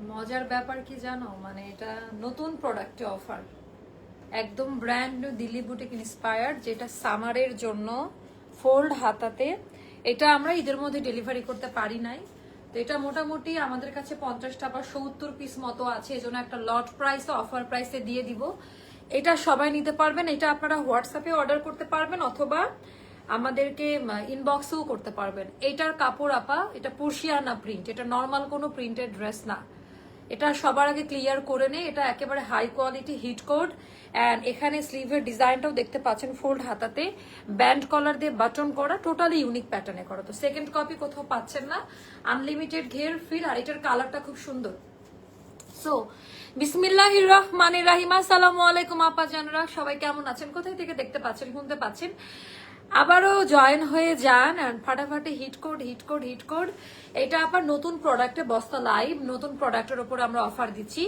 মজার ব্যাপার কি জানো, মানে এটা নতুন প্রোডাক্টে অফার, একদম brand new Delhi boutique inspired, যেটা সামারের জন্য ফোল্ড হাতাতে। এটা আমরা ঈদের মধ্যে ডেলিভারি করতে পারি নাই, তো এটা মোটামুটি আমাদের কাছে 50টা বা 70 পিস মতো আছে, এজন্য একটা লট প্রাইসে অফার প্রাইসে দিয়ে দিব। এটা সবাই নিতে পারবেন। এটা আপনারা হোয়াটসঅ্যাপে অর্ডার করতে পারবেন অথবা আমাদেরকে ইনবক্সেও করতে পারবেন। এটার কাপড় আপা, এটা পর্শিয়ানা প্রিন্ট, এটা নর্মাল কোনো প্রিন্টেড ড্রেস না। এটা সবার আগে ক্লিয়ার করে নেই, এটা একেবারে high quality hit code. And এখানে স্লিভের ডিজাইনটাও দেখতে পাচ্ছেন, ফোল্ড হাতাতে ব্যান্ড কলার দিয়ে বাটন করা, টোটালি ইউনিক প্যাটার্নে করা। তো সেকেন্ড কপি কোথাও পাচ্ছেন না, আনলিমিটেড ঘের ফিল, আর এটার কালারটা খুব সুন্দর। সো বিসমিল্লাহির রহমানির রহিম। আসসালামু আলাইকুম আপা জানরা, সবাই কেমন আছেন, কোথায় থেকে দেখতে পাচ্ছেন শুনতে পাচ্ছেন? আবারও জয়েন হয়ে যান। ফাটাফাটি hit code hit code hit code. এটা আবার নতুন প্রোডাক্টে বস্তা লাইভ, নতুন প্রোডাক্টের উপর আমরা অফার দিচ্ছি।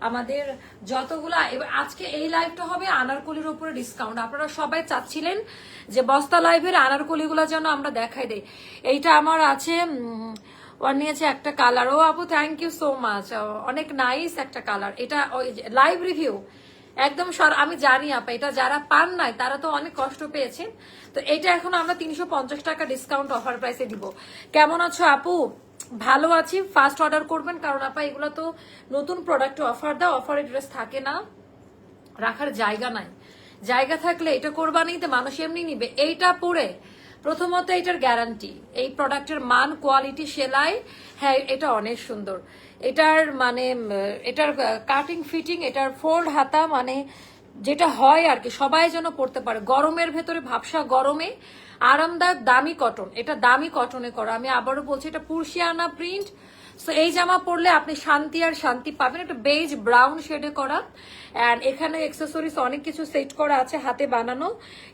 আমাদের যতগুলা এবার আজকে এই লাইভটা হবে আনারকলির উপরে ডিসকাউন্ট। আপনারা সবাই চাচ্ছিলেন যে বস্তা লাইভের আনারকলিগুলো যেন আমরা দেখাই দেই। এইটা আমার আছে, ওয়ান নিয়েছে একটা কালার। ও আপু থ্যাংক ইউ সো মাচ, অনেক নাইস একটা কালার। এটা লাইভ রিভিউ একদম আমি জানি আপা, এটা যারা পান নাই তারা তো অনেক কষ্ট পেয়েছেন। তো এটা এখন আমরা 350 টাকা ডিসকাউন্ট অফার প্রাইসে দিব। কেমন আছো আপু? ভালো আছি। ফার্স্ট অর্ডার করবেন, কারণ আপা এগুলো তো নতুন প্রোডাক্ট অফার দাও, অফারের ড্রেস থাকে না, রাখার জায়গা নাই। জায়গা থাকলে এটা কোরবানিতে মানুষ এমনি নিবে। এইটা পরে প্রথমত এটার গ্যারান্টি, এই প্রোডাক্টের মান, কোয়ালিটি, সেলাই, হ্যাঁ এটা অনেক সুন্দর। এটার মানে এটার কাটিং ফিটিং, এটার ফোল্ড হাতা, মানে যেটা হয় আর কি, সবাই যেন পড়তে পারে। গরমের ভেতরে ভাবসা গরমে আরামদায়ক, দামি কটন, এটা দামি কটনে করা। আমি আবারও বলছি, এটা পর্শিয়ানা প্রিন্ট। সো এই জামা পরলে আপনি শান্তি আর শান্তি পাবেন। একটা বেজ ব্রাউন শেডে করা, অ্যান্ড এখানে এক্সেসরিজ অনেক কিছু সেট করা আছে, হাতে বানানো।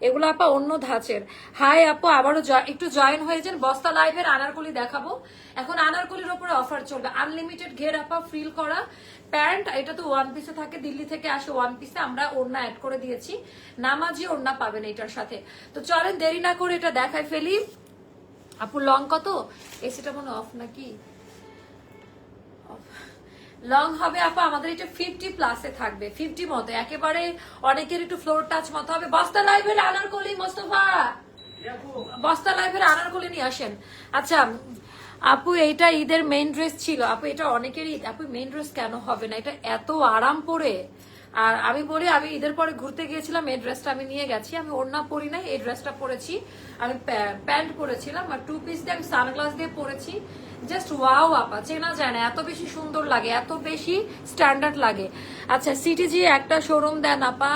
এগুলো আপা অন্য ধাঁচের। হাই আপু, আবারও একটু জয়েন হয়ে যান। বস্তা লাইভের আনারকলি দেখাবো এখন। আনারকলির উপরে অফার চলবে, আনলিমিটেড ঘের আপা, ফ্রিল করা প্যান্ট। এটা তো ওয়ান পিসে থাকে, দিল্লি থেকে আসে ওয়ান পিসে, আমরা ওড়না অ্যাড করে দিয়েছি, নামাজি ওড়না পাবেন এটার সাথে। তো চলেন দেরি না করে এটা দেখাই ফেলি। আপু লং কত? এসিটা মনে অফ নাকি? লং হবে আপা আমাদের এটা 50 প্লাসে থাকবে, 50 মতো, একেবারে অনেকের একটু ফ্লোর টাচ মতো হবে। বস্তা লাইভের আনারকলি, মোস্তফা বস্তা লাইভের আনারকলি নিয়ে আসেন। আচ্ছা আপু, এইটা ঈদের মেইন ড্রেস ছিল আপু, এটা অনেকের ঈদ। আপু মেইন ড্রেস কেন হবে না? এটা এত আরাম পরে। আর আমি বলি, আমি ঈদের পরে ঘুরতে গিয়েছিলাম, এই ড্রেসটা আমি নিয়ে গেছি। আমি ওড়না পরি নাই, এই ড্রেসটা পরেছি। আমি প্যান্ট পরেছিলাম আর 2 পিস দিয়ে আমি সানগ্লাস দিয়ে পরেছি। জাস্ট ওয়াও আপা, চেনা যায় না, এত বেশি সুন্দর লাগে, এত বেশি স্ট্যান্ডার্ড লাগে। আচ্ছা সিটিজি একটা শোরুম দেন আপা।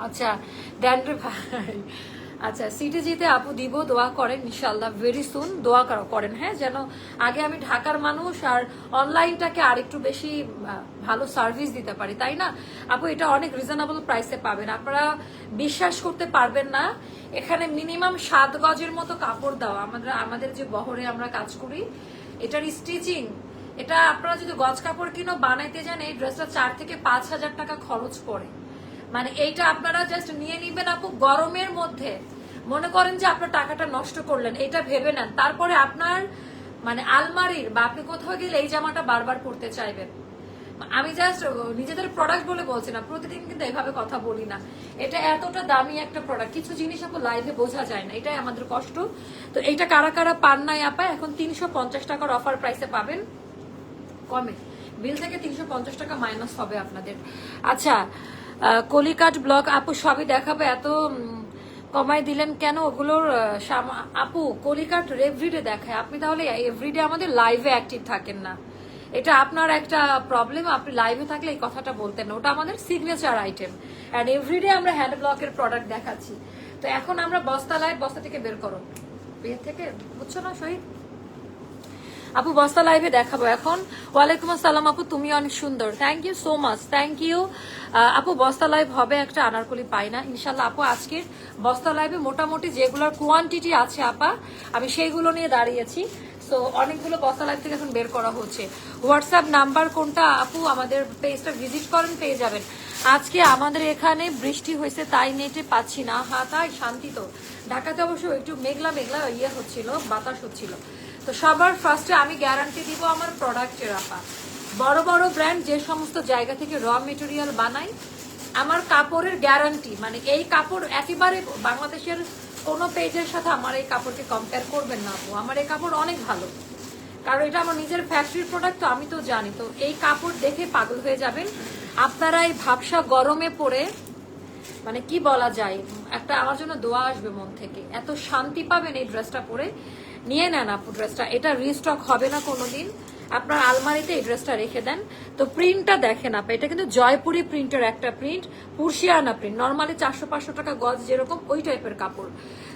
আচ্ছা দেন রে ভাই। আচ্ছা সিটিজিতে আপু দিব, দোয়া করেন ইনশাল্লাহ ভেরি সুন, দোয়া করেন হ্যাঁ, যেন আগে আমি ঢাকার মানুষ আর অনলাইনটাকে আরেকটু বেশি ভালো সার্ভিস দিতে পারি, তাই না আপু? এটা অনেক রিজনেবল প্রাইসে পাবেন, আপনারা বিশ্বাস করতে পারবেন না। এখানে মিনিমাম 7 গজের মতো কাপড় দেওয়া। আমাদের যে বহরে আমরা কাজ করি, এটার স্টিচিং, এটা আপনারা যদি গজ কাপড় কিনো বানাইতে যান, এই ড্রেসটা 4 থেকে 5 হাজার টাকা খরচ পড়ে। মানে এইটা আপনারা জাস্ট নিয়ে নিবেন আপু, গরমের মধ্যে মনে করেন যে আপনার টাকাটা নষ্ট করলেন, এটা ভেবে নেন। তারপরে আপনার মানে আলমারির বা আপনি কোথাও গেলে এই জামাটা বারবার পরতে চাইবেন। আমি জাস্ট নিজেদের প্রোডাক্ট বলে বলছি না, প্রতিদিন কিন্তু এভাবে কথা বলি না। এটা এতটা দামি একটা প্রোডাক্ট, কিছু জিনিস আপু লাইভে বোঝা যায় না, এটাই আমাদের কষ্ট। তো এইটা কারা কারা পান নাই আপা, এখন 350 টাকার অফার প্রাইসে পাবেন, কমে বিল থেকে 350 টাকা মাইনাস হবে আপনাদের। আচ্ছা কলিকাট ব্লক আপু সবই দেখাবো, এত কমাই দিলেন কেন ওগুলোর? আপু কলিকাট এভরিডে দেখায়, আপনি তাহলে এভরিডে আমাদের লাইভে অ্যাক্টিভ থাকেন না, এটা আপনার একটা প্রবলেম। আপনি লাইভে থাকলে এই কথাটা বলতেন না, ওটা আমাদের সিগনেচার আইটেম, অ্যান্ড এভরিডে আমরা হ্যান্ড ব্লকের প্রোডাক্ট দেখাচ্ছি। তো এখন আমরা বস্তা লাইভ, বস্তা থেকে বের করো, বের থেকে, বুঝছো না শহীদ আপু? বস্তা লাইভে দেখাবো এখন। ওয়ালাইকুম আসসালাম আপু, তুমি অনেক সুন্দর, thank you so much, thank you আপু। বস্তা লাইভ হবে একটা, আনারকলি পাই না ইনশাল্লাহ আপু। আজকের বস্তা লাইভে মোটামুটি যেগুলোর কোয়ান্টিটি আছে আপা, আমি সেইগুলো নিয়ে দাঁড়িয়েছি। তো অনেকগুলো বস্তা লাইভ থেকে এখন বের করা হচ্ছে। হোয়াটসঅ্যাপ নাম্বার কোনটা আপু? আমাদের পেজটা ভিজিট করেন, পেয়ে যাবেন। আজকে আমাদের এখানে বৃষ্টি হয়েছে, তাই নেটে পাচ্ছি না। হ্যাঁ তাই, শান্তি তো। ঢাকাতে অবশ্য একটু মেঘলা মেঘলা হচ্ছিল, বাতাস হচ্ছিল। তো সবার ফার্স্টে আমি গ্যারান্টি দিব আমার প্রোডাক্টের আপা, বড় বড় ব্র্যান্ড যে সমস্ত জায়গা থেকে র মেটেরিয়াল বানাই, আমার কাপড়ের গ্যারান্টি, মানে এই কাপড় একেবারে বাংলাদেশের কোনো পেজের সাথে আমার এই কাপড়কে কম্পেয়ার করবেন না আপু। আমার এই কাপড় অনেক ভালো, কারণ এটা আমার নিজের ফ্যাক্টরির প্রোডাক্ট, তো আমি তো জানি। তো এই কাপড় দেখে পাগল হয়ে যাবেন আপনারা। এই ভাবসা গরমে পড়ে মানে কি বলা যায়, একটা আমার জন্য দোয়া আসবে মন থেকে, এত শান্তি পাবেন এই ড্রেসটা পরে। নিয়ে নেন আপু ড্রেসটা, এটা রিস্টক হবে না কোনোদিন। আপনার আলমারিতে এই ড্রেসটা রেখে দেন। তো প্রিন্টটা দেখেন আপা, এটা কিন্তু জয়পুরি প্রিন্টের একটা প্রিন্ট, পুরশিয়ানা প্রিন্ট। নর্মালি 400-500 টাকা গজ যেরকম ওই টাইপের কাপড়।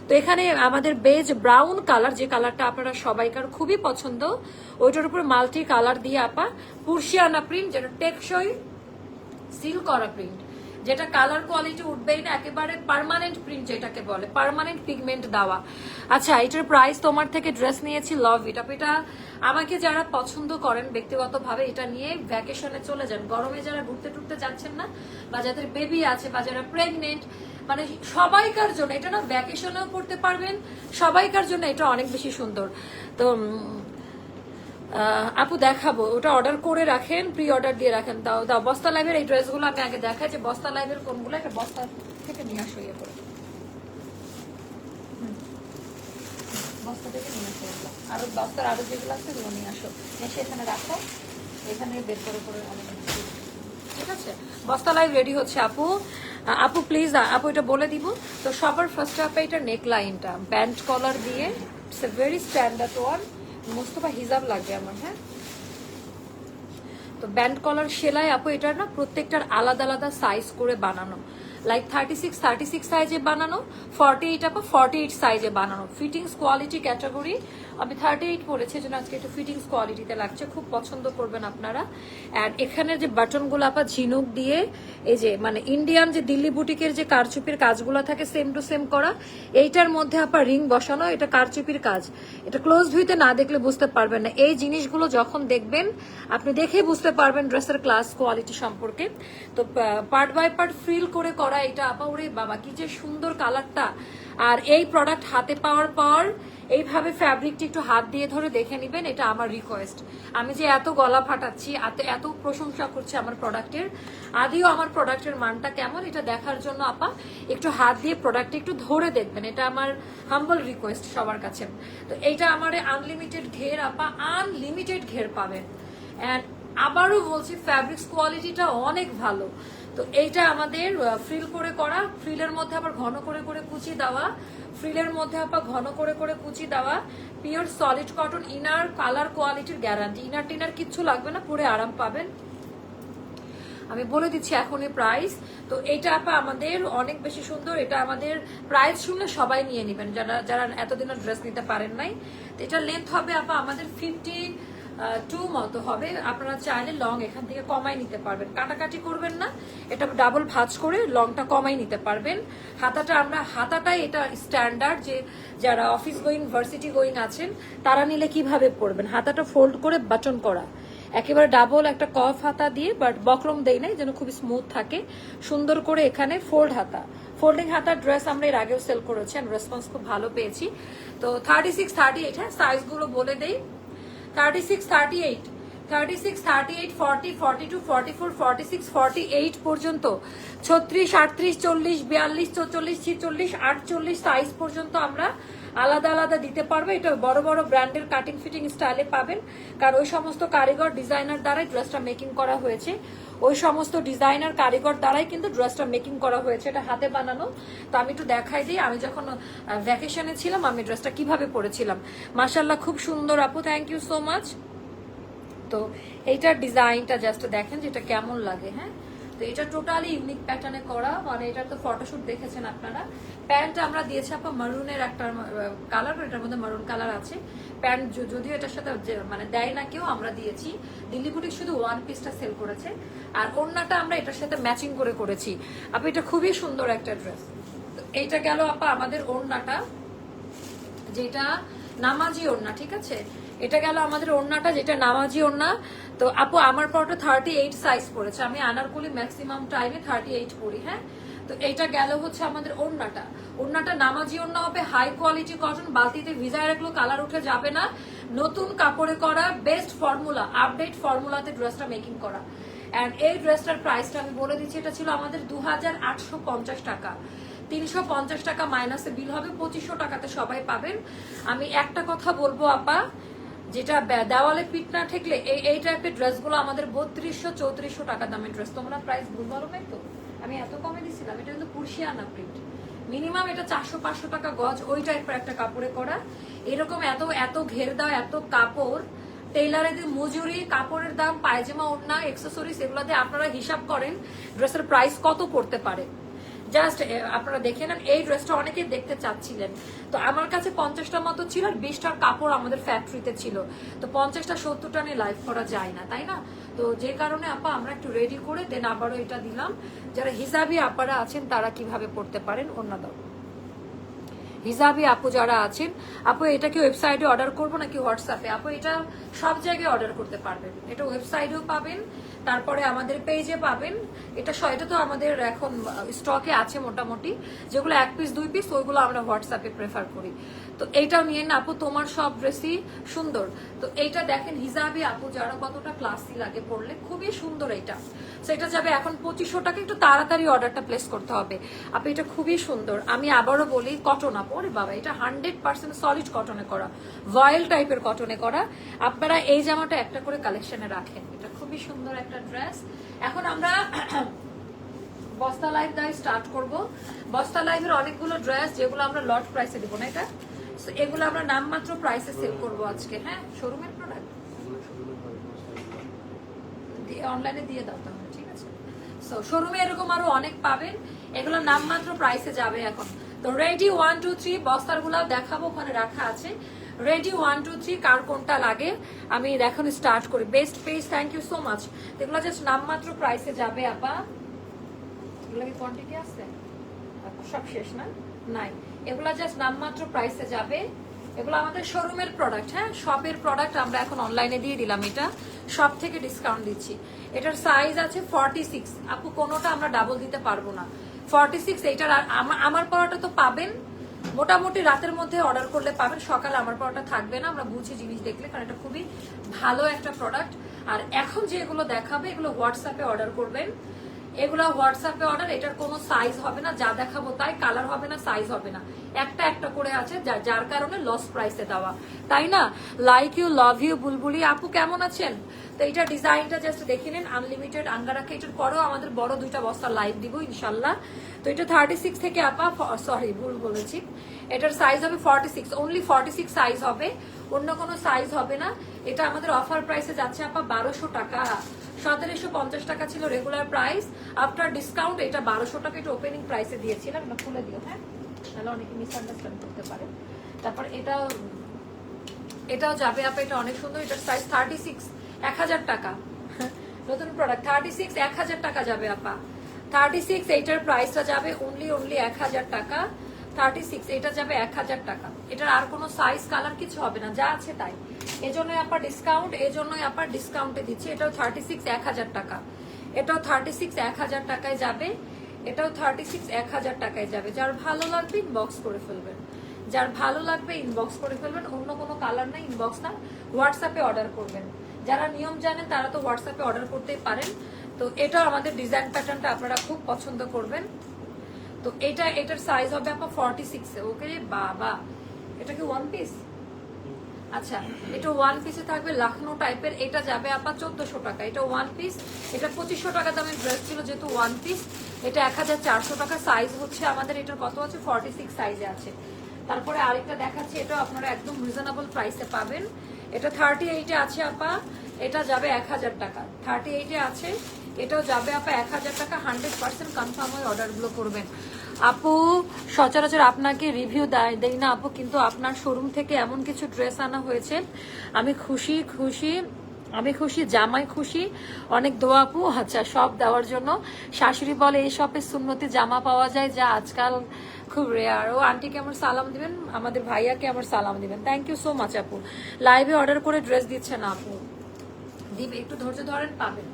তো এখানে আমাদের বেজ ব্রাউন কালার, যে কালারটা আপনারা সবাইকার খুবই পছন্দ, ওইটার উপর মাল্টি কালার দিয়ে আপা পুরশিয়ানা প্রিন্ট, যেটা টেকসই সিল করা প্রিন্ট, যেটা কালার কোয়ালিটি উঠবেই না, একেবারে পার্মানেন্ট প্রিন্ট যেটাকে বলে, পার্মানেন্ট পিগমেন্ট দেওয়া। আচ্ছা, এটার প্রাইস তোমার থেকে ড্রেস নিয়েছি লাভ ইট। এটা আমাকে যারা পছন্দ করেন ব্যক্তিগতভাবে, এটা নিয়ে ভ্যাকেশনে চলে যান। গরমে যারা ঘুরতে টুরতে যাচ্ছেন না, বা যাদের বেবি আছে, বা যারা প্রেগনেন্ট, মানে সবাইকার জন্য এটা না, ভ্যাকেশনেও পড়তে পারবেন, সবাইকার জন্য এটা অনেক বেশি সুন্দর। তো আপু দেখাবো, ওটা অর্ডার করে রাখেন, প্রি অর্ডার দিয়ে রাখেন। দাও দাও বস্তা লাইভের এই ড্রেসগুলো আমি আগে দেখাই, যে বস্তা লাইভের কোনগুলো, একটা বস্তা থেকে নিয়ে আসো, ইয়ে করে বস্তা থেকে নিয়ে আসো, আরো বস্তার আরো যেগুলো আছে ওগুলো নিয়ে আসো, এসে এখানে রাখো, এখানে বের করে করে অনেক, ঠিক আছে। বস্তা লাইভ রেডি হচ্ছে আপু। আপু প্লিজ, আপু এটা বলে দিব। তো সবার ফার্স্ট আপে এটা নেক লাইনটা ব্যান্ড কলার দিয়ে, it's a very standard one. Mostafa হিজাব লাগবে আমার, হ্যাঁ। তো ব্যান্ড কলার সেলাই আপু, এটার না প্রত্যেকটার আলাদা আলাদা সাইজ করে বানানো, লাইক 36 সাইজে বানানো, 48 আপা 48 সাইজে বানানো। ফিটিংস কোয়ালিটি ক্যাটাগরি আমি 38 পরেছি, জন্য আজকে একটু ফিটিংস কোয়ালিটিতে লাগছে, খুব পছন্দ করবেন আপনারা। অ্যান্ড এখানের যে বাটনগুলো আপা ঝিনুক দিয়ে, এই যে মানে ইন্ডিয়ান যে দিল্লি বুটিকের যে কারচুপির কাজগুলো থাকে সেম টু সেম করা, এইটার মধ্যে আপা রিং বসানো, এটা কারচুপির কাজ। এটা ক্লোজ ভিউতে না দেখলে বুঝতে পারবেন না। এই জিনিসগুলো যখন দেখবেন আপনি দেখেই বুঝতে পারবেন ড্রেসের ক্লাস কোয়ালিটি সম্পর্কে। তো পার্ট বাই পার্ট ফ্রিল করে করা এটা আপা, ওরে বাবা কি যে সুন্দর কালারটা। আর এই প্রোডাক্ট হাতে পাওয়ার পর এইভাবে ফ্যাব্রিকটি একটু হাত দিয়ে ধরে দেখে নিবেন, এটা আমার রিকোয়েস্ট। আমি যে এত গলা ফাটাচ্ছি, এত প্রশংসা করছি আমার প্রোডাক্টের, আদিও আমার প্রোডাক্টের মানটা কেমন এটা দেখার জন্য আপা একটু হাত দিয়ে প্রোডাক্টটা একটু ধরে দেখবেন, এটা আমার হাম্বল রিকোয়েস্ট সবার কাছে। তো এইটা আমার আনলিমিটেড ঘের আপা, আনলিমিটেড ঘের পাবেন। অ্যান্ড আবারও বলছি ফ্যাব্রিক্স কোয়ালিটিটা অনেক ভালো। তো এইটা আমাদের ফ্রিল করে করা, ফ্রিলের মধ্যে আবার ঘন করে করে কুচি দেওয়া, ফ্রিলের মধ্যে আবার ঘন করে করে কুচি দেওয়া, pure solid cotton, inner colour কোয়ালিটির গ্যারান্টি, ইনার টিনার কিচ্ছু লাগবে না, পরে আরাম পাবেন। আমি বলে দিচ্ছি এখনই প্রাইস। তো এটা আপা আমাদের অনেক বেশি সুন্দর, এটা আমাদের প্রাইস শুনলে সবাই নিয়ে নেবেন যারা যারা এতদিনও ড্রেস নিতে পারেন নাই। তো এটা লেন্থ হবে আপা আমাদের 52 মতো হবে, আপনারা চাইলে লং এখান থেকে কমাই নিতে পারবেন, কাটাকাটি করবেন না, এটা ডাবল ভাঁজ করে লংটা কমাই নিতে পারবেন। হাতাটাই এটা স্ট্যান্ডার্ড, যে যারা অফিস গোয়িং ভার্সিটি গোয়িং আছেন তারা নিলে কিভাবে পরবেন, হাতাটা ফোল্ড করে বাটন করা, একেবারে ডাবল একটা কফ হাতা দিয়ে, বাট বক্রম দেই নাই যেন খুব স্মুথ থাকে, সুন্দর করে এখানে ফোল্ড হাতা, ফোল্ডিং হাতার ড্রেস আমরা এর আগেও সেল করেছি, রেসপন্স খুব ভালো পেয়েছি। তো 36, 38, হ্যাঁ সাইজগুলো বলে দেই, 36, 38, 36, 38, 40, 42, 44, 46, 48 পর্যন্ত, 36, 38, 40, 42, 44, 46, 48 সাইজ পর্যন্ত আমরা আলাদা আলাদা দিতে পারবো। এটা বড় বড় ব্র্যান্ডের কাটিং ফিটিং স্টাইলে পাবেন, কারণ ওই সমস্ত কারিগর ডিজাইনার দ্বারাই ড্রেসটা মেকিং করা হয়েছে, ওই সমস্ত ডিজাইনার কারিগর দ্বারাই কিন্তু ড্রেসটা মেকিং করা হয়েছে, এটা হাতে বানানো। তো আমি একটু দেখাই দিই, আমি যখন ভ্যাকেশনে ছিলাম আমি ড্রেসটা কিভাবে পরেছিলাম। মাশাআল্লাহ খুব সুন্দর আপু, থ্যাংক ইউ সো মাচ। তো এইটার ডিজাইনটা জাস্ট দেখেন যেটা কেমন লাগে, হ্যাঁ। তো এটা টোটালি ইউনিক প্যাটার্নে করা, মানে এটা তো ফটোশুট দেখেছেন আপনারা। প্যান্ট আমরা দিয়েছি আপা মারুনের একটা কালার, এটার মধ্যে মারুন কালার আছে। প্যান্ট যদিও এটার সাথে মানে দেয় না কেউ, আমরা দিয়েছি। দিল্লি বুটিক শুধু ওয়ান পিসটা সেল করেছে, আর ওড়নাটা আমরা এটার সাথে ম্যাচিং করে করেছি। আপা এটা খুবই সুন্দর একটা ড্রেস। তো এইটা গেল আপা আমাদের ওড়নাটা, যেটা নামাজি ওড়না, ঠিক আছে। এটা গেল আমাদের ওড়নাটা, যেটা নামাজি ওড়না। তো আপু আমার পরটা 38 সাইজ পড়েছে, আমি আনারকলি ম্যাক্সিমাম টাইমে 38 পরি, হ্যাঁ। তো এইটা গেল হচ্ছে আমাদের ওড়নাটা নামাজি ওড়না হবে, হাই কোয়ালিটি কটন, বালতিতে ভিজায় রাখলো কালার উঠে যাবে না, নতুন কাপড়ে করা, বেস্ট ফর্মুলা, আপডেট ফর্মুলাতে ড্রেসটা মেকিং করা। এন্ড এই ড্রেসটার প্রাইসটা আমি বলে দিচ্ছি, এটা ছিল আমাদের 2850 টাকা, 350 টাকা মাইনাসে বিল হবে, 2500 টাকাতে সবাই পাবেন। আমি একটা কথা বলবো আপা, যেটা দেওয়ালে পিঠ না ঠেকলে এই টাইপের ড্রেসগুলো আমাদের 3200-3400 টাকা দামের ড্রেস, তোমরা প্রাইস ভুল বলো নাই তো? আমি এত কমে দিছিলাম, এটা কিন্তু কুরশিয়ানা প্রিন্ট, মিনিমাম এটা 400-500 টাকা গজ, ওই টাইপের একটা কাপড়ে করা। এরকম এত এত ঘের দাও, এত কাপড়, টেইলারের মজুরি, কাপড়ের দাম, পায়জামা, ওড়না, এক্সেসরিজ, এগুলো দিয়ে আপনারা হিসাব করেন ড্রেসের প্রাইস কত পড়তে পারে। জাস্ট আপনারা দেখে নেন, এই ড্রেসটা অনেকে দেখতে চাচ্ছিলেন, তো আমার কাছে 50টা মতো ছিল, আর 20টার কাপড় আমাদের ফ্যাক্টরিতে ছিল, তো 50টা 70টা নিয়ে লাইভ করা যায় না, তাই না? তো যে কারণে আপা আমরা একটু রেডি করে দেন আবারও এটা দিলাম, যারা হিসাবি আপারা আছেন তারা কিভাবে পড়তে পারেন। অন্য দাও হিসাবি আপু যারা আছেন, আপু এটা কি ওয়েবসাইটে অর্ডার করবো নাকি হোয়াটসঅ্যাপে? আপু এটা সব জায়গায় অর্ডার করতে পারবেন, এটা ওয়েবসাইটেও পাবেন, তারপরে আমাদের পেজে পাবেন। এটা তো আমাদের এখন স্টকে আছে মোটামুটি, যেগুলো 1 পিস 2 পিস ওইগুলো আমরা হোয়াটসঅ্যাপে প্রেফার করি। তো এইটাও নিয়ে না আপু, তোমার সব ড্রেসই সুন্দর। তো এইটা দেখেন হিজাবি আপু যারা, কতটা ক্লাসি লাগে পরলে, খুবই সুন্দর এটা। সেটা যাবে এখন 2500 টাকা, একটু তাড়াতাড়ি অর্ডারটা প্লেস করতে হবে আপু, এটা খুবই সুন্দর। আমি আবারও বলি, কটন আপু, ওরে বাবা, এটা 100% সলিড কটনে করা, ভয়েল টাইপের কটনে করা। আপনারা এই জামাটা একটা করে কালেকশনে রাখেন, এটা খুবই সুন্দর একটা ড্রেস। এখন আমরা বস্তা লাইভ দাই স্টার্ট করব। বস্তা লাইভের অনেকগুলো ড্রেস যেগুলো আমরা লট প্রাইসে দেবো না, এটা এগুলো আমরা নামমাত্র প্রাইসে সেল করবো আজকে। হ্যাঁ, শোরুমের প্রোডাক্ট অনলাইনে দিয়ে দাও তাহলে, ঠিক আছে? সো শোরুমে এরকম আরো অনেক পাবেন, এগুলো নামমাত্র প্রাইসে যাবে এখন। তো রেডি 1 2 3 বস্তার গুলাও দেখাবো, ওখানে রাখা আছে। রেডি 1 2 3, কার কোনটা লাগে আমি এখন স্টার্ট করি। Best page, thank you so much. এগুলো জাস্ট নামমাত্র প্রাইসে যাবে আপা। এগুলো কি কোয়ান্টিটি আছে? সব শেষ না? নাই, এগুলো জাস্ট নামমাত্র প্রাইসে যাবে। এগুলো আমাদের শোরুমের প্রোডাক্ট, হ্যাঁ, শপের প্রোডাক্ট আমরা এখন অনলাইনে দিয়ে দিলাম, এটা সব থেকে ডিসকাউন্ট দিচ্ছি। এটার সাইজ আছে 46 আপু, কোনোটা আমরা ডাবল দিতে পারবো না। 46 এইটার, আমার পড়াটা তো পাবেন মোটামুটি রাতের মধ্যে অর্ডার করলে পাবেন, সকালে আমার পড়াটা থাকবে না, আমরা বুঝি জিনিস দেখলে, কারণ এটা খুবই ভালো একটা প্রোডাক্ট। আর এখন যেগুলো দেখাবে এগুলো হোয়াটসঅ্যাপে অর্ডার করবেন, এগুলো হোয়াটসঅ্যাপে অর্ডার। এটার কোনো সাইজ হবে না, যা দেখাবো তাই, কালার হবে না, সাইজ হবে না, একটা একটা করে আছে, যার কারণে লস প্রাইসে দেওয়া, তাই না? লাইক ইউ, লাভ ইউ বুলবুলি আপু, কেমন আছেন? তো এটা ডিজাইনটা জাস্ট দেখে নিন, আনলিমিটেড আঙ্গারাকে। এটার পরেও আমাদের বড় 2টা বস্তা লাইভ দিব ইনশাল্লাহ। তো এটা 36 থেকে আপা, সরি ভুল বলেছি, এটার সাইজ হবে 46, অনলি 46 সাইজ হবে, অন্য কোনো সাইজ হবে না। এটা আমাদের অফার প্রাইসে যাচ্ছে আপা 1200 টাকা, 1750 টাকা ছিল রেগুলার প্রাইস, আফটার ডিসকাউন্ট এটা 1200 টাকা। এটা ওপেনিং প্রাইসে দিয়েছিলাম, এটা খুলে দিও, হ্যাঁ, তাহলে অনেকে মিসআন্ডারস্ট্যান্ড করতে পারে। তারপর এটাও যাবে আপা, এটা অনেক সুন্দর। এটার সাইজ 36, 1000 টাকা, নতুন প্রোডাক্ট 36, 1000 টাকা যাবে আপা। 36 এইটার প্রাইসটা যাবে অনলি 1000 টাকা। 36 এটা যাবে 1000 টাকা। এটার আর কোনো সাইজ কালার কিছু হবে না, যা আছে তাই। এজন্যই আপা ডিসকাউন্ট, এজন্যই আপা ডিসকাউন্টে দিচ্ছি। এটাও 36, 1000 টাকা। এটাও 36, 1000 টাকায় যাবে। এটাও 36, 1000 টাকায় যাবে। যার ভালো লাগবে ইনবক্স করে ফেলবেন, যার ভালো লাগবে ইনবক্স করে ফেলবেন। অন্য কোনো কালার না, ইনবক্স না, হোয়াটসঅ্যাপে অর্ডার করবেন। যারা নিয়ম জানেন তারা তো হোয়াটসঅ্যাপে অর্ডার করতেই পারেন। তো এটাও আমাদের ডিজাইন প্যাটার্নটা আপনারা খুব পছন্দ করবেন। তো এটার সাইজ হবে আপা 46 এ। ওকে বাবা, এটা কি ওয়ান পিস? আচ্ছা, এটা ওয়ান পিসে থাকবে, লখনৌ টাইপের। এটা যাবে আপা 1400 টাকা। এটা ওয়ান পিস, এটা 2500 টাকা দামের ড্রেস ছিল যেহেতু ওয়ান পিস। এটা 1400 টাকা। সাইজ হচ্ছে আমাদের এটার কত আছে? 46 সাইজে আছে। তারপরে আরেকটা দেখাচ্ছি, এটাও আপনারা একদম রিজনেবল প্রাইসে পাবেন। এটা 38 এ আছে আপা, এটা যাবে 1000 টাকা। 38 এ আছে, এটাও যাবে আপা 1000 টাকা। 100% কনফার্ম হয়ে অর্ডারগুলো করবেন। আপু সচরাচর আপনাকে রিভিউ দেই না আপু, কিন্তু আপনার শোরুম থেকে এমন কিছু ড্রেস আনা হয়েছে, আমি খুশি, জামাই খুশি, অনেক দোয়া আপু। আচ্ছা, সব দেওয়ার জন্য। শাশুড়ি বলে এই শপে সুন্নতি জামা পাওয়া যায়, যা আজকাল খুব রেয়ার। ও আন্টিকে আমার সালাম দিবেন, আমাদের ভাইয়াকে আমার সালাম দিবেন। থ্যাংক ইউ সো মাচ আপু। লাইভে অর্ডার করে ড্রেস দিচ্ছে না আপু, দিবে, একটু ধৈর্য ধরেন, পাবেন।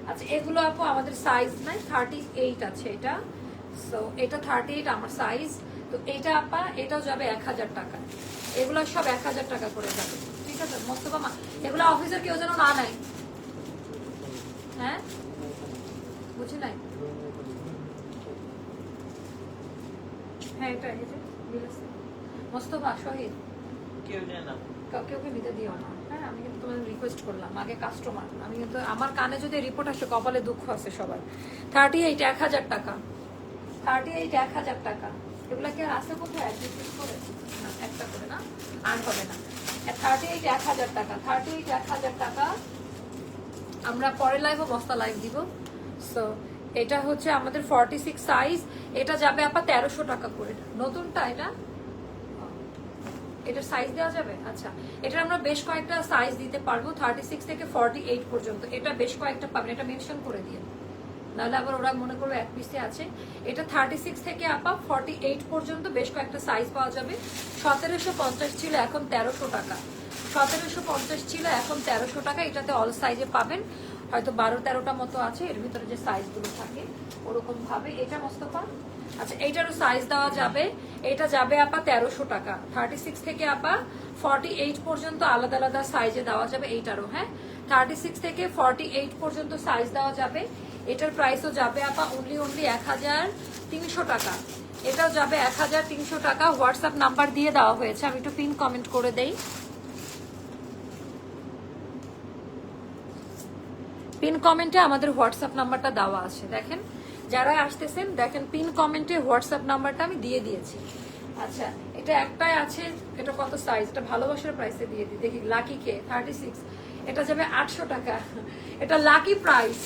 আচ্ছা, এগুলো আপু আমাদের সাইজ নাই, 38 আছে। এটা সো এটা 38 আমার সাইজ। তো এটা আপা এটাও যাবে 1000 টাকা। এগুলো সব 1000 টাকা করে যাবে, ঠিক আছে মোস্তফা মা? এগুলো অফিসের কেউ যেন না নেয়, হ্যাঁ বুঝি নাই। হ্যাঁ এটা এই যে মোস্তফা শহীদ কেউ জানে না, কেউকে নিতে দিও না, হ্যাঁ আমি কিন্তু তোমাদের রিকোয়েস্ট করলাম, আগে কাস্টমার, আমি কিন্তু আমার কানে যদি রিপোর্ট আসে কপালে দুঃখ আছে সবার। 38 1000 টাকা, 38 1000 টাকা। এগুলা কি আর আছে কোথায় অ্যাডজাস্ট করে না, একটা করে না আর হবে না। 38 1000 টাকা, 38 1000 টাকা। আমরা পরের লাইভও বস্তা লাইভ দিব। সো এটা হচ্ছে আমাদের 46 সাইজ, এটা যাবে আপা 1300 টাকা করে। নতুনটা এটা, এটা সাইজ দেওয়া যাবে। আচ্ছা এটা আমরা বেশ কয়েকটা সাইজ দিতে পারবো, 36 থেকে 48 পর্যন্ত। এটা বেশ কয়েকটা পাবেন, এটা মেনশন করে দিয়ে, নাহলে আবার ওরা মনে করবে এক পিসে আছে। এটা 36 থেকে আপা 48 পর্যন্ত বেশ কয়েকটা সাইজ পাওয়া যাবে। 1750 ছিল, এখন 1300 টাকা। 1750 ছিল, এখন 1300 টাকা। এটাতে অল সাইজে পাবেন, হয়তো 12-13টা মতো আছে এর ভিতরে যে সাইজগুলো থাকে ওরকম ভাবে। এটা মোস্তফা, আচ্ছা এইটারও সাইজ দেওয়া যাবে। এটা যাবে আপা 1300 টাকা। 36 থেকে আপা 48 পর্যন্ত আলাদা আলাদা সাইজে দেওয়া যাবে এইটারও, হ্যাঁ 36 থেকে 48 পর্যন্ত সাইজ দেওয়া যাবে। এটার প্রাইসও যাবে আপা অনলি 1300 টাকা। এটাও যাবে 1300 টাকা। হোয়াটসঅ্যাপ নাম্বার দিয়ে দেওয়া হয়েছে, আমি একটু পিন কমেন্ট করে দেই। পিন কমেন্টে আমাদের হোয়াটসঅ্যাপ নাম্বারটা দেওয়া আছে, দেখেন যারা আসতেছেন দেখেন পিন কমেন্টে হোয়াটসঅ্যাপ নাম্বারটা আমি দিয়ে দিয়েছি। আচ্ছা এটা একটাই আছে, এটা কত সাইজ, এটা ভালোবাসার প্রাইসে দিয়ে দিই, দেখি লাকি কে 36, এটা যাবে 800 টাকা। এটা লাকি প্রাইস,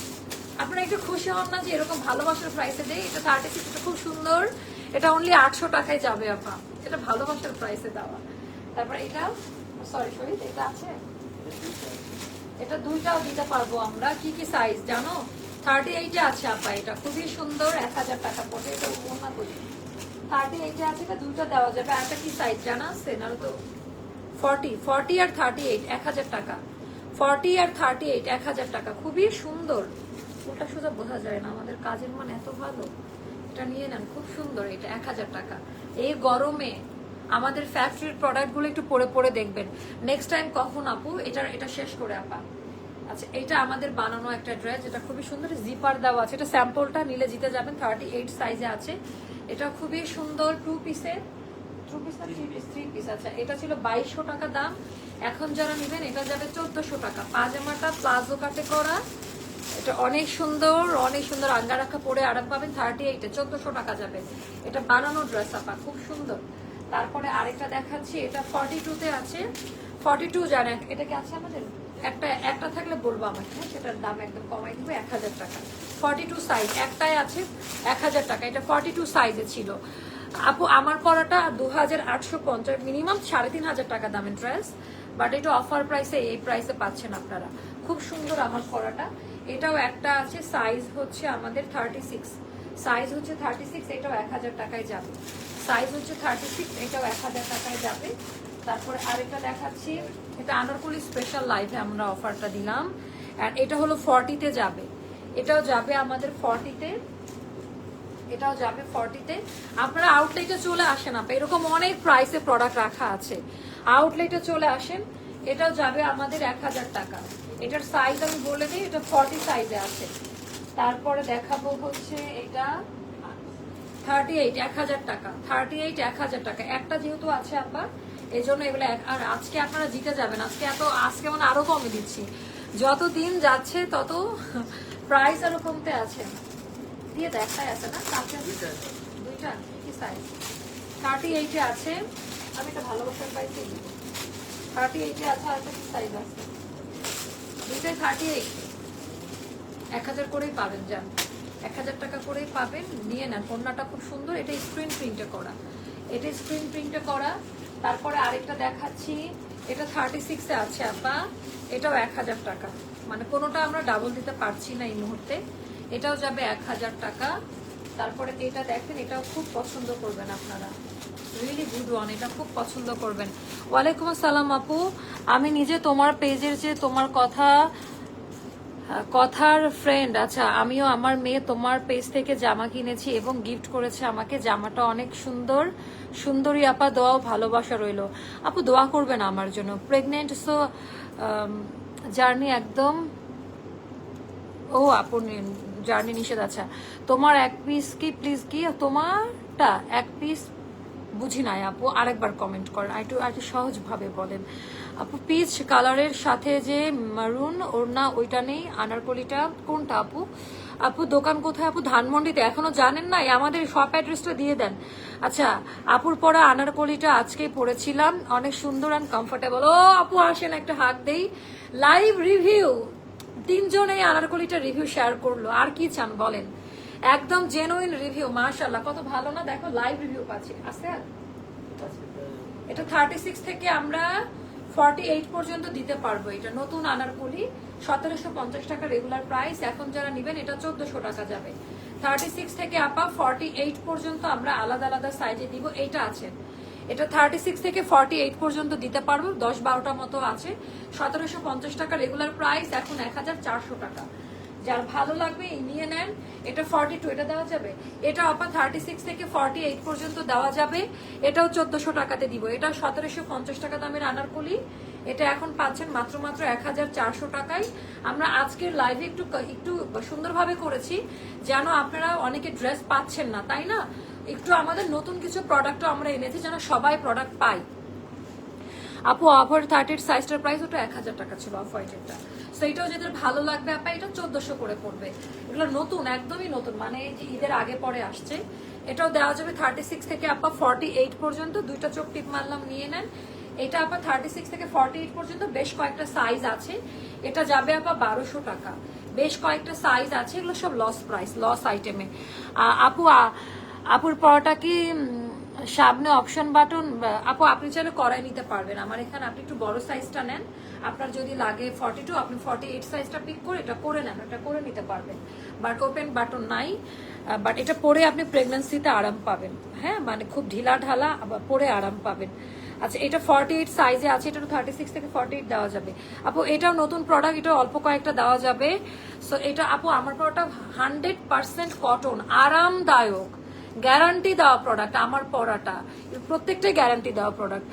আপনারা একটু খুশি হন না যে এরকম ভালোবাসার প্রাইসে দেয়। এটা 36, এটা খুব সুন্দর, এটা অনলি 800 টাকায় যাবে আপা, এটা ভালোবাসার প্রাইসে দেওয়া। তারপর এটা সরি শহীদ, এটা আছে, এটা দুইটাও দিতে পারবো আমরা। কি কি সাইজ জানো? 38 আছে আপা, এটা খুবই সুন্দর, 1000 টাকা পড়ে। এটা ওনা করি 38 আছে, এটা দুইটা দেওয়া যাবে। আর একটা কি সাইজ জানা আছে? না তো 40 আর 38 1000 টাকা। 40 আর 38 1000 টাকা, খুবই সুন্দর। ওটা সোজা বোঝা যায় না, আমাদের কাজের মান এত ভালো। এটা নিয়ে নেন, খুব সুন্দর, এটা 1000 টাকা। এই গরমে আমাদের ফ্যাক্টরির প্রোডাক্টগুলো একটু পরে পরে দেখবেন। নেক্সট টাইম কখন আপু এটা শেষ করে আপা। আচ্ছা এটা আমাদের বানানো একটা ড্রেস, এটা খুবই সুন্দর, জিপার দেওয়া আছে। এটা স্যাম্পলটা নিলে জিতে যাবেন, 38 সাইজে আছে। এটা খুবই সুন্দর, 2 পিসের, 2 পিস না 3 পিস। আচ্ছা এটা ছিল 2200 টাকা দাম, এখন যারা নেবেন এটা যাবে 1400 টাকা। পাজামাটা প্লাজো কাটে করা, এটা অনেক সুন্দর, অনেক সুন্দর। আঙ্গা রাখা পরে আরাম পাবেন। 38-এ 1400 টাকা যাবে। এটা বানানো ড্রেস আপা, খুব সুন্দর। তারপরে আরেকটা দেখাচ্ছি, এটা 42-তে আছে। 42 জানেন এটা কি আছে আমাদের? একটা থাকলে বলবো আমাকে, হ্যাঁ সেটার দাম একদম কমাই দিব, 1000 টাকা। 42 সাইজ একটাই আছে, 1000 টাকা। এটা 42 সাইজে ছিল আপু। আমার পরাটা 2850, মিনিমাম 3500 টাকা দামের ড্রেস, বাট এটা অফার প্রাইসে, এই প্রাইসে পাচ্ছেন আপনারা। খুব সুন্দর আমার পরাটা। এটাও একটা আছে, সাইজ হচ্ছে আমাদের 36, সাইজ হচ্ছে 36, এটাও 1000 টাকায় যাবে। সাইজ হচ্ছে 36, এটাও 1000 টাকায় যাবে। তারপরে আরেকটা দেখাচ্ছি, এটা আনারকলি স্পেশাল লাইভে আমরা অফারটা দিলাম। আর এটা হলো 40-তে যাবে, এটাও যাবে আমাদের 40-তে, এটাও যাবে 40-তে। আপনারা আউটলেটে চলে আসেন আপা, এরকম অনেক প্রাইসে প্রোডাক্ট রাখা আছে, আউটলেটে চলে আসেন। এটাও যাবে আমাদের 1000 টাকা। এটার সাইজ আমি বলে দিই, এটা 40 সাইজে আছে। তারপরে দেখাবো হচ্ছে এটা 38 1000 টাকা। 38 1000 টাকা, একটা যেহেতু আছে আপা এই জন্য এগুলো। আর আজকে আপনারা জিতে যাবেন, আজকে মানে আরো কমে দিচ্ছি। যত দিন যাচ্ছে তত প্রাইস আরো কমতে আছে। দিয়ে দেখাই আছে না কাছে, দুইটা কি সাইজ? 38-এ আছে, আমি এটা ভালোবাসার প্রাইসে দিব। 38-এ আছে, আর একটা কি সাইজ আছে? দুইটাই 38, 1000 করেই পাবেন, যান 1000 টাকা করেই পাবেন, নিয়ে নেন। ওড়নাটা খুব সুন্দর, এটা স্ক্রিন প্রিন্টে করা, এটা স্ক্রিন প্রিন্টে করা। তারপরে আরেকটা দেখাচ্ছি, এটা 36-এ আছে আপা, এটাও 1000 টাকা। মানে কোনোটা আমরা ডাবল দিতে পারছি না এই মুহূর্তে। এটাও যাবে 1000 টাকা। তারপরে এটা দেখেন, এটাও খুব পছন্দ করবেন আপনারা, রিয়েলি গুড ওয়ান, এটা খুব পছন্দ করবেন। ওয়ালাইকুম আসসালাম আপু, আমি নিজে তোমার পেজের যে তোমার কথা কথার ফ্রেন্ড, আচ্ছা আমিও আমার মেয়ে তোমার পেজ থেকে জামা কিনেছি এবং গিফট করেছে আমাকে, জামাটা অনেক সুন্দর। সুন্দরী আপা, দোয়াও ভালোবাসা রইলো। আপু দোয়া করবেন আমার জন্য, প্রেগনেন্ট, সো জার্নি একদম, ও আপু জার্নি নিষেধ। আচ্ছা তোমার এক পিস কি প্লিজ, কি তোমারটা এক পিস বুঝি নাই আপু, আরেকবার কমেন্ট করেন, একটু সহজভাবে বলেন আপু। পিচ কালারের সাথে যে মারুন ওড়না ওইটা নেই, আনারকলিটা কোনটা আপু? আপু দোকান কোথায় আপু? ধানমন্ডিতে। এখনো জানেন না? আমাদের শপ অ্যাড্রেসটা দিয়ে দেন। আচ্ছা আপুর পরা আনারকলিটা আজকেই পরেছিলাম, অনেক সুন্দর অ্যান্ড কমফোর্টেবল। ও আপু আসেন একটা হাত দেই। লাইভ রিভিউ, 3 জন এই আনারকলিটা রিভিউ শেয়ার করলো, আর কি চান বলেন? একদম জেনুইন রিভিউ, মাশাআল্লাহ কত ভালো না, দেখো লাইভ রিভিউ পাচ্ছি। আছে এটা 36 থেকে আমরা 48 পর্যন্ত দিতে পারবো। এটা নতুন আনারকলি, 1750 টাকা রেগুলার প্রাইস, এখন যারা নেবেন এটা 1400 টাকা যাবে। 36 থেকে আপা 48 পর্যন্ত আমরা আলাদা আলাদা সাইজে দিব। এইটা আছে, এটা 36 থেকে 48 পর্যন্ত দিতে পারবো, 10-12টা মতো আছে। 1750 টাকা রেগুলার প্রাইস, এখন 1400 টাকা। যার ভালো লাগবে নিয়ে নেন। এটা 42, এটা দেওয়া যাবে। এটা আপা 36 থেকে 48 পর্যন্ত দেওয়া যাবে। এটাও 1400 টাকাতে দিব। এটা 1750 টাকা দামের আনারকলি, এটা এখন পাচ্ছেন মাত্র 1400 টাকায়। আমরা আজকের লাইভে একটু সুন্দরভাবে করেছি, যেন আপনারা অনেকে ড্রেস পাচ্ছেন না, তাই না? একটু আমাদের নতুন কিছু প্রোডাক্টও আমরা এনেছি যেন সবাই প্রোডাক্ট পায়। আপু অফার 30 সাইজটার প্রাইস ওটা 1000 টাকা ছিল, অফ হোয়াইটেরটা। সো এটাও যাদের ভালো লাগবে আপা, এটা 1400 করে পড়বে। এগুলো নতুন, একদমই নতুন, মানে এই যে ঈদের আগে পরে আসছে। এটাও দেওয়া যাবে 36 থেকে আপা 48 পর্যন্ত। দুইটা চোখ টিপ মারলাম, নিয়ে নেন। এটা আপা 36 থেকে 48 পর্যন্ত বেশ কয়েকটা সাইজ আছে। এটা যাবে আপা 1200 টাকা। বেশ কয়েকটা সাইজ আছে, এগুলো সব লস প্রাইস, লস আইটেমে। আপুর পরোটা কি সামনে অপশন বাটন? আপু আপনি চাইলে করাই নিতে পারবেন আমার এখানে। আপনি একটু বড় সাইজটা নেন, আপনার যদি লাগে 42, আপনি 48 সাইজটা পিক করে এটা করে নেন, এটা করে নিতে পারবেন। বাট ওপেন বাটন নাই, বাট এটা পরে আপনি প্রেগন্যান্সিতে আরাম পাবেন। হ্যাঁ, মানে খুব ঢিলা ঢালা, পরে আরাম পাবেন। আচ্ছা এটা 48 সাইজে আছে, এটা 36 থেকে 48 দেওয়া যাবে। আপু এটাও নতুন প্রোডাক্ট, এটা অল্প কয়েকটা দেওয়া যাবে। সো এটা আপু আমার পরাটা 100% কটন, আরামদায়ক, গ্যারান্টি দেওয়া প্রোডাক্ট। আমার পরাটা প্রত্যেকটাই গ্যারান্টি দেওয়া প্রোডাক্ট।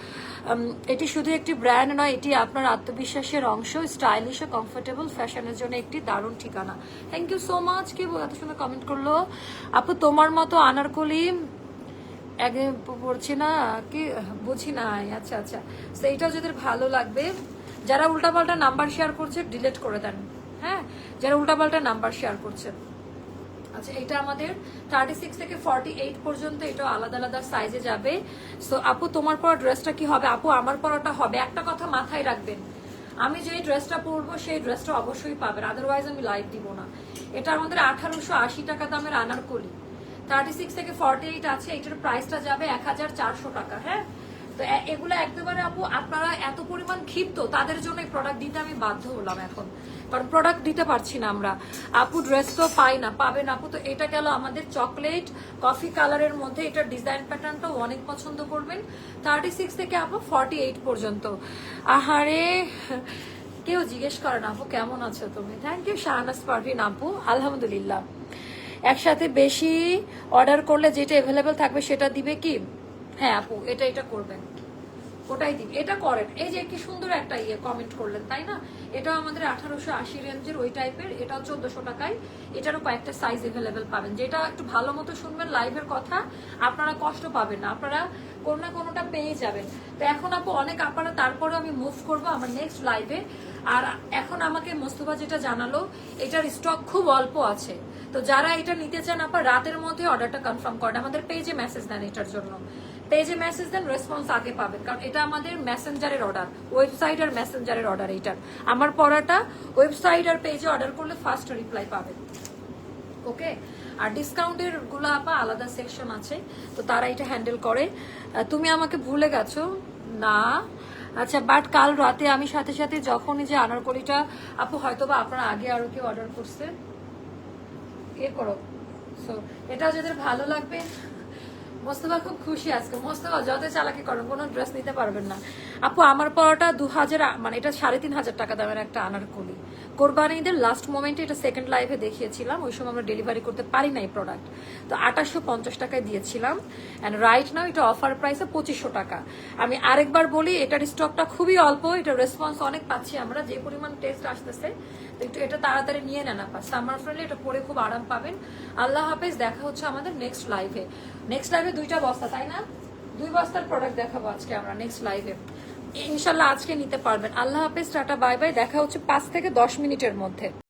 এটি শুধু একটি ব্র্যান্ড নয়, এটি আপনার আত্মবিশ্বাসের অংশ, স্টাইলিশ ও কমফোর্টেবল ফ্যাশনের জন্য একটি দারুণ ঠিকানা। Thank you so much. কে এত সুন্দর কমেন্ট করলো। আপু তোমার মতো আনারকলি একদিন পড়ছি না কি বুঝি নাই। আচ্ছা আচ্ছা, সেইটাও যাদের ভালো লাগবে, যারা উল্টাপাল্টা নাম্বার শেয়ার করছে ডিলিট করে দেন। হ্যাঁ, যারা উল্টাপাল্টা নাম্বার শেয়ার করছে। আচ্ছা এটা আমাদের 36 থেকে 48 পর্যন্ত, এটা আলাদা আলাদা সাইজে যাবে। সো আপু তোমার পরা ড্রেসটা কি হবে? আপু আমার পরাটা হবে। একটা কথা মাথায় রাখবেন, আমি যে ড্রেসটা পরবো সেই ড্রেসটা অবশ্যই পাবেন, আদারওয়াইজ আমি লাইভ দিব না। এটা আমাদের 1880 টাকা দামের আনারকলি, 36 থেকে 48 আছে। এটার প্রাইসটা যাবে 1400 টাকা। হ্যাঁ, তো এগুলো একদমই আপু আপনারা এত পরিমাণ ক্ষিপ্ত, তাদের জন্য এই প্রোডাক্ট দিতে আমি বাধ্য হলাম এখন, কারণ প্রোডাক্ট দিতে পারছি না আমরা। আপু ড্রেস তো পাই না, পাবেন আপু। তো এটা গেল আমাদের চকলেট কফি কালারের মধ্যে, এটা ডিজাইন প্যাটার্নটাও অনেক পছন্দ করবেন। 36 থেকে আপু 48 পর্যন্ত। আহারে কেউ জিজ্ঞেস করে না আপু কেমন আছো তুমি। থ্যাংক ইউ শাহনাজ পারভিন আপু, আলহামদুলিল্লাহ। একসাথে বেশি অর্ডার করলে যেটা অ্যাভেলেবেল থাকবে সেটা দিবে কি? হ্যাঁ আপু, এটা করবেন, ওটাই দিন, এটা করেন। এই যে কি সুন্দর একটা কমেন্ট করলেন, তাই না? এটাও আমাদের 1880 রেঞ্জের ওই টাইপের, এটাও 1400 টাকায়। এটারও কয়েকটা সাইজ অ্যাভেলেবেল পাবেন। যেটা একটু ভালো মতো শুনবেন লাইভের কথা, আপনারা কষ্ট পাবেন না, আপনারা কোনো না কোনোটা পেয়ে যাবেন। তো এখন আপু অনেক আপনারা, তারপরে আমি মুভ করবো আমার নেক্সট লাইভে। আর এখন আমাকে মোস্তফা যেটা জানালো, এটার স্টক খুব অল্প আছে। তো যারা এটা নিতে চান আপনার রাতের মধ্যে অর্ডারটা কনফার্ম করেন, আমাদের পেজে মেসেজ দেন। এটার জন্য পেজে মেসেজ দেন, রেসপন্স আগে পাবেন, কারণ এটা আমাদের মেসেঞ্জারের অর্ডার, ওয়েবসাইট আর মেসেঞ্জারের অর্ডার। এইটার আমার পড়াটা ওয়েবসাইট আর পেজে অর্ডার করলে ফার্স্ট রিপ্লাই পাবেন। ওকে, আর ডিসকাউন্টের গুলো আপা আলাদা সেকশন আছে, তো তারা এটা হ্যান্ডেল করে। তুমি আমাকে ভুলে গেছো না? আচ্ছা, বাট কাল রাতে আমি সাথে সাথে যখনই যে আনারকলিটা আপু, হয়তো বা আপনারা আগে আরো কেউ অর্ডার করছে, এ করো। সো এটা যাদের ভালো লাগবে। মোস্তফা খুব খুশি আজকে। মোস্তফা যত চালাকি করেন, কোনো ড্রেস নিতে পারবেন না আপু। আমার পরাটা 2000, মানে এটা 3500 টাকা দামের একটা আনারকলি, কোরবানি ঈদের লাস্ট মোমেন্টে এটা সেকেন্ড লাইভে দেখিয়েছিলাম, ওই সময় আমরা ডেলিভারি করতে পারি না এই প্রোডাক্ট, তো 2850 টাকায় দিয়েছিলাম। অ্যান্ড রাইট নাও এটা অফার প্রাইসে 2500 টাকা। আমি আরেকবার বলি, এটার স্টকটা খুবই অল্প, এটার রেসপন্স অনেক পাচ্ছি আমরা, যে পরিমাণ টেস্ট আসতেছে, তো একটু এটা তাড়াতাড়ি নিয়ে নেন আপা, সামার ফ্রেন্ডলি, এটা পরে খুব আরাম পাবেন। আল্লাহ হাফেজ, দেখা হচ্ছে আমাদের নেক্সট লাইভে। নেক্সট লাইভে 2টা বস্তা, তাই না? 2 বস্তার প্রোডাক্ট দেখাবো আজকে আমরা নেক্সট লাইভে, ইনশাল্লাহ আজকে নিতে পারবেন। আল্লাহ হাফেজ, টাটা, বাই বাই, দেখা হচ্ছে 5 থেকে 10 মিনিটের মধ্যে।